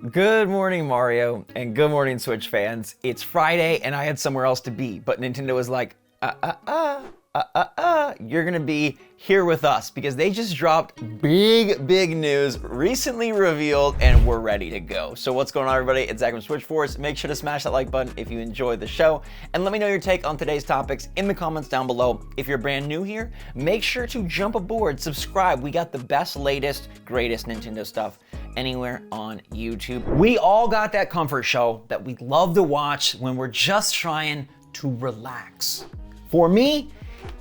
Good morning, Mario, and good morning, Switch fans. It's Friday, and I had somewhere else to be, but Nintendo was like, you're gonna be here with us because they just dropped big news, recently revealed, and we're ready to go. So what's going on, everybody? It's Zach from SwitchForce. Make sure to smash that like button if you enjoyed the show, and let me know your take on today's topics in the comments down below. If you're brand new here, make sure to jump aboard, subscribe. We got the best, latest, greatest Nintendo stuff anywhere on YouTube. We all got that comfort show that we love to watch when we're just trying to relax. For me,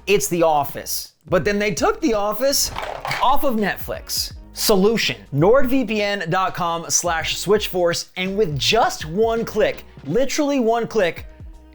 it's The Office. But then they took The Office off of Netflix. Solution, NordVPN.com/SwitchForce, and with just one click, literally one click,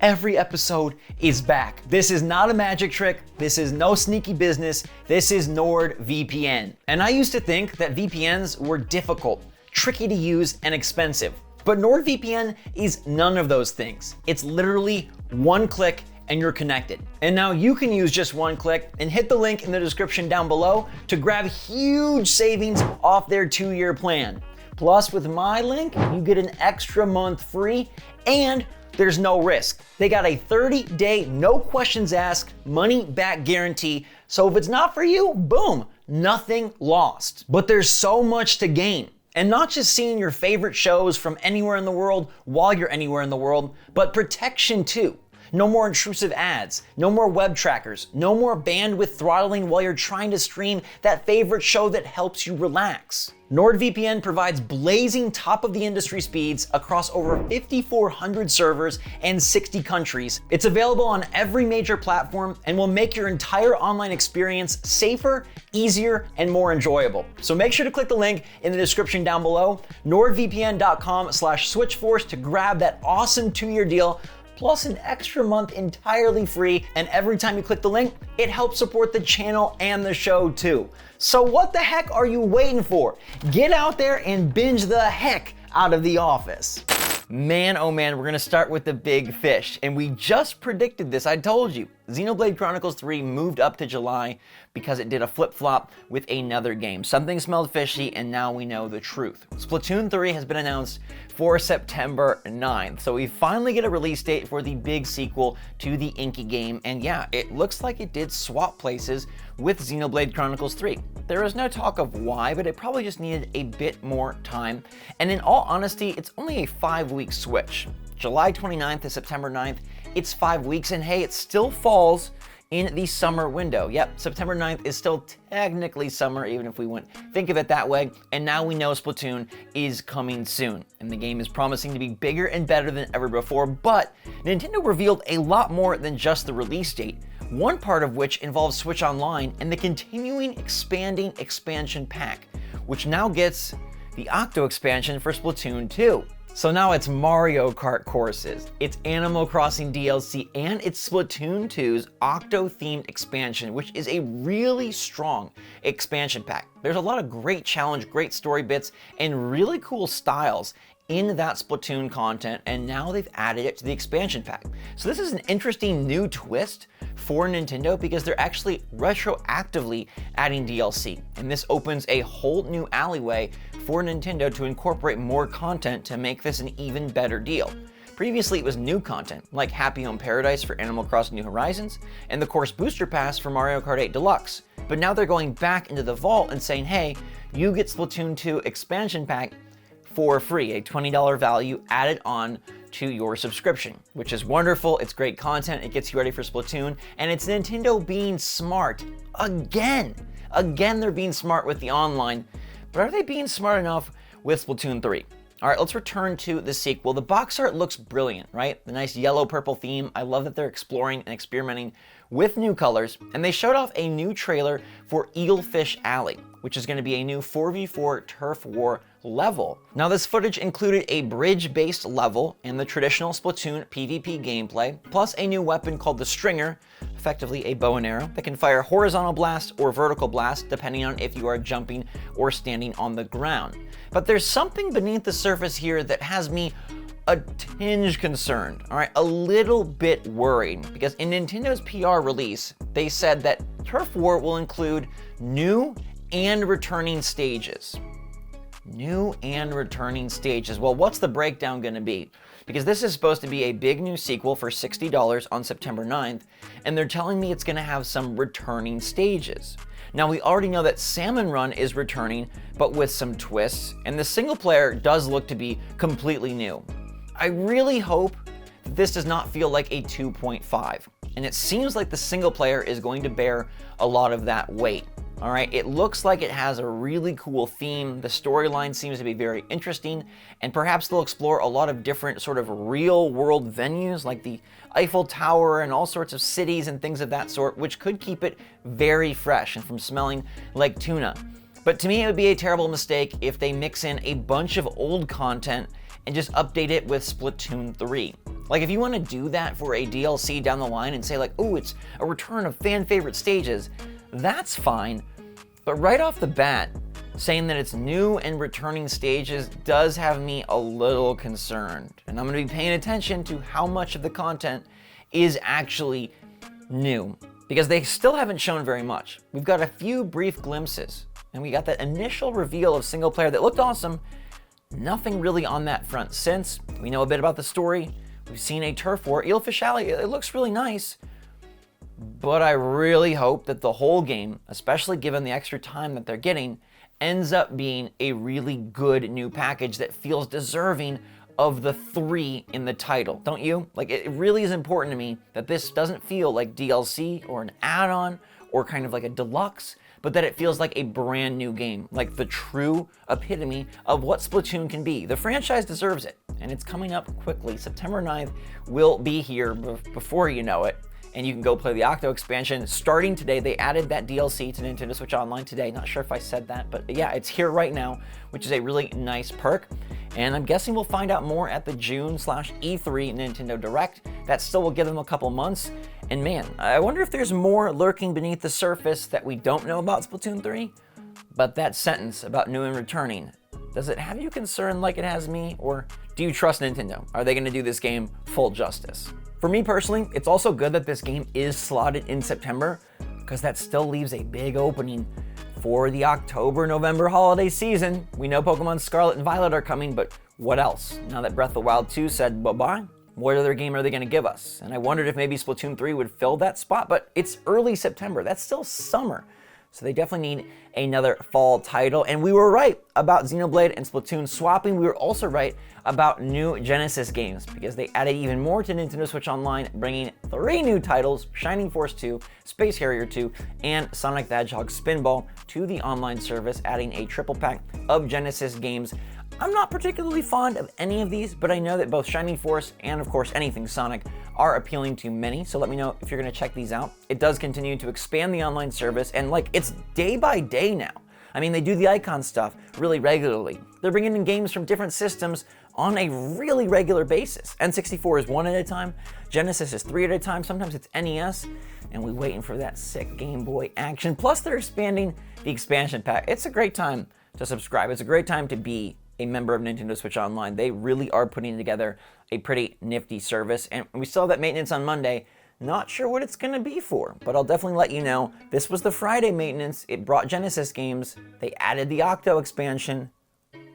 every episode is back. This is not a magic trick. This is no sneaky business. This is NordVPN. And I used to think that VPNs were difficult, tricky to use, and expensive. But NordVPN is none of those things. It's literally one click and you're connected. And now you can use just one click and hit the link in the description down below to grab huge savings off their 2-year plan. Plus, with my link, you get an extra month free and there's no risk. They got a 30-day, no questions asked, money back guarantee. So if it's not for you, boom, nothing lost. But there's so much to gain. And not just seeing your favorite shows from anywhere in the world while you're anywhere in the world, but protection too. No more intrusive ads, no more web trackers, no more bandwidth throttling while you're trying to stream that favorite show that helps you relax. NordVPN provides blazing top-of-the-industry speeds across over 5,400 servers and 60 countries. It's available on every major platform and will make your entire online experience safer, easier, and more enjoyable. So make sure to click the link in the description down below, NordVPN.com/SwitchForce, to grab that awesome 2-year deal, plus an extra month entirely free. And every time you click the link, it helps support the channel and the show too. So what the heck are you waiting for? Get out there and binge the heck out of The Office. Man, oh man, we're gonna start with the big fish. And we just predicted this, I told you. Xenoblade Chronicles 3 moved up to July because it did a flip-flop with another game. Something smelled fishy, and now we know the truth. Splatoon 3 has been announced for September 9th. So we finally get a release date for the big sequel to the Inky game. And yeah, it looks like it did swap places with Xenoblade Chronicles 3. There is no talk of why, but it probably just needed a bit more time. And in all honesty, it's only a 5-week switch. July 29th to September 9th, it's 5 weeks, and hey, it still falls in the summer window. Yep, September 9th is still technically summer, even if we wouldn't think of it that way. And now we know Splatoon is coming soon, and the game is promising to be bigger and better than ever before. But Nintendo revealed a lot more than just the release date, one part of which involves Switch Online and the continuing expanding expansion pack, which now gets the Octo expansion for Splatoon 2. So now it's Mario Kart courses, it's Animal Crossing DLC, and it's Splatoon 2's Octo-themed expansion, which is a really strong expansion pack. There's a lot of great challenge, great story bits, and really cool styles in that Splatoon content, and now they've added it to the expansion pack. So this is an interesting new twist for Nintendo because they're actually retroactively adding DLC, and this opens a whole new alleyway for Nintendo to incorporate more content to make this an even better deal. Previously, it was new content, like Happy Home Paradise for Animal Crossing New Horizons, and the Course Booster Pass for Mario Kart 8 Deluxe. But now they're going back into the vault and saying, hey, you get Splatoon 2 expansion pack for free, a $20 value added on to your subscription, which is wonderful. It's great content, it gets you ready for Splatoon, and it's Nintendo being smart again. Again, they're being smart with the online, but are they being smart enough with Splatoon 3? All right, let's return to the sequel. The box art looks brilliant, right? The nice yellow-purple theme. I love that they're exploring and experimenting with new colors, and they showed off a new trailer for Eaglefish Alley, which is going to be a new 4v4 turf war level. Now, this footage included a bridge-based level and the traditional Splatoon PvP gameplay, plus a new weapon called the Stringer, effectively a bow and arrow that can fire horizontal blast or vertical blast depending on if you are jumping or standing on the ground. But there's something beneath the surface here that has me a tinge concerned, all right, a little bit worried, because in Nintendo's PR release, they said that Turf War will include new and returning stages. New and returning stages. Well, what's the breakdown going to be? Because this is supposed to be a big new sequel for $60 on September 9th, and they're telling me it's going to have some returning stages. Now, we already know that Salmon Run is returning, but with some twists, and the single player does look to be completely new. I really hope that this does not feel like a 2.5, and it seems like the single player is going to bear a lot of that weight. All right, it looks like it has a really cool theme. The storyline seems to be very interesting, and perhaps they'll explore a lot of different sort of real world venues like the Eiffel Tower and all sorts of cities and things of that sort, which could keep it very fresh and from smelling like tuna. But to me, it would be a terrible mistake if they mix in a bunch of old content and just update it with Splatoon 3. Like, if you want to do that for a DLC down the line and say like, oh, it's a return of fan favorite stages, that's fine. But right off the bat, saying that it's new and returning stages does have me a little concerned. And I'm going to be paying attention to how much of the content is actually new, because they still haven't shown very much. We've got a few brief glimpses, and we got that initial reveal of single player that looked awesome. Nothing really on that front since. We know a bit about the story. We've seen a turf war. Eelfish Alley, it looks really nice. But I really hope that the whole game, especially given the extra time that they're getting, ends up being a really good new package that feels deserving of the 3 in the title. Don't you? Like, it really is important to me that this doesn't feel like DLC or an add-on or kind of like a deluxe, but that it feels like a brand new game, like the true epitome of what Splatoon can be. The franchise deserves it, and it's coming up quickly. September 9th will be here before you know it, and you can go play the Octo expansion starting today. They added that DLC to Nintendo Switch Online today. Not sure if I said that, but yeah, it's here right now, which is a really nice perk. And I'm guessing we'll find out more at the June/E3 Nintendo Direct. That still will give them a couple months. And man, I wonder if there's more lurking beneath the surface that we don't know about Splatoon 3. But that sentence about new and returning, does it have you concerned like it has me? Or do you trust Nintendo? Are they going to do this game full justice? For me personally, it's also good that this game is slotted in September, because that still leaves a big opening for the October-November holiday season. We know Pokemon Scarlet and Violet are coming, but what else? Now that Breath of the Wild 2 said bye-bye, what other game are they going to give us? And I wondered if maybe Splatoon 3 would fill that spot, but it's early September. That's still summer. So they definitely need another fall title. And we were right about Xenoblade and Splatoon swapping. We were also right about new Genesis games, because they added even more to Nintendo Switch Online, bringing 3 new titles, Shining Force 2, Space Harrier 2, and Sonic the Hedgehog Spinball to the online service, adding a triple pack of Genesis games. I'm not particularly fond of any of these, but I know that both Shining Force and, of course, anything Sonic are appealing to many, so let me know if you're going to check these out. It does continue to expand the online service, and like, it's day by day now. I mean, they do the icon stuff really regularly. They're bringing in games from different systems on a really regular basis. N64 is 1 at a time, Genesis is 3 at a time, sometimes it's NES, and we're waiting for that sick Game Boy action. Plus, they're expanding the expansion pack. It's a great time to subscribe. It's a great time to be a member of Nintendo Switch Online. They really are putting together a pretty nifty service, and we still have that maintenance on Monday. Not sure what it's gonna be for, but I'll definitely let you know. This was the Friday maintenance. It brought Genesis games. They added the Octo expansion.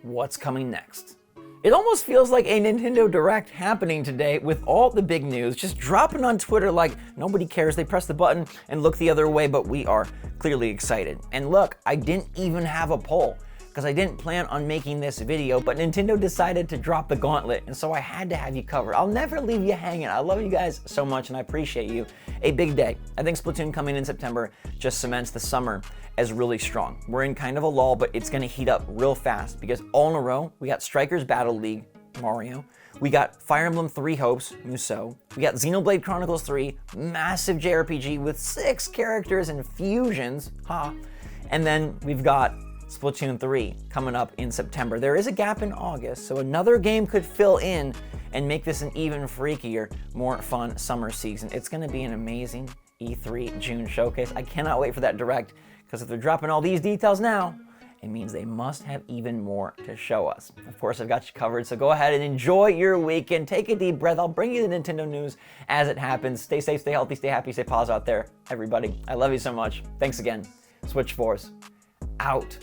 What's coming next? It almost feels like a Nintendo Direct happening today, with all the big news just dropping on Twitter like nobody cares. They press the button and look the other way, but we are clearly excited. And look, I didn't even have a poll, because I didn't plan on making this video, but Nintendo decided to drop the gauntlet, and so I had to have you covered. I'll never leave you hanging. I love you guys so much, and I appreciate you. A big day. I think Splatoon coming in September just cements the summer as really strong. We're in kind of a lull, but it's gonna heat up real fast, because all in a row, we got Strikers Battle League, Mario. We got Fire Emblem 3 Hopes, Musou. We got Xenoblade Chronicles 3, massive JRPG with 6 characters and fusions, and then we've got Splatoon 3 coming up in September. There is a gap in August, so another game could fill in and make this an even freakier, more fun summer season. It's gonna be an amazing E3 June showcase. I cannot wait for that Direct, because if they're dropping all these details now, it means they must have even more to show us. Of course, I've got you covered, so go ahead and enjoy your weekend. Take a deep breath. I'll bring you the Nintendo news as it happens. Stay safe, stay healthy, stay happy, stay positive out there, everybody. I love you so much. Thanks again. SwitchForce, out.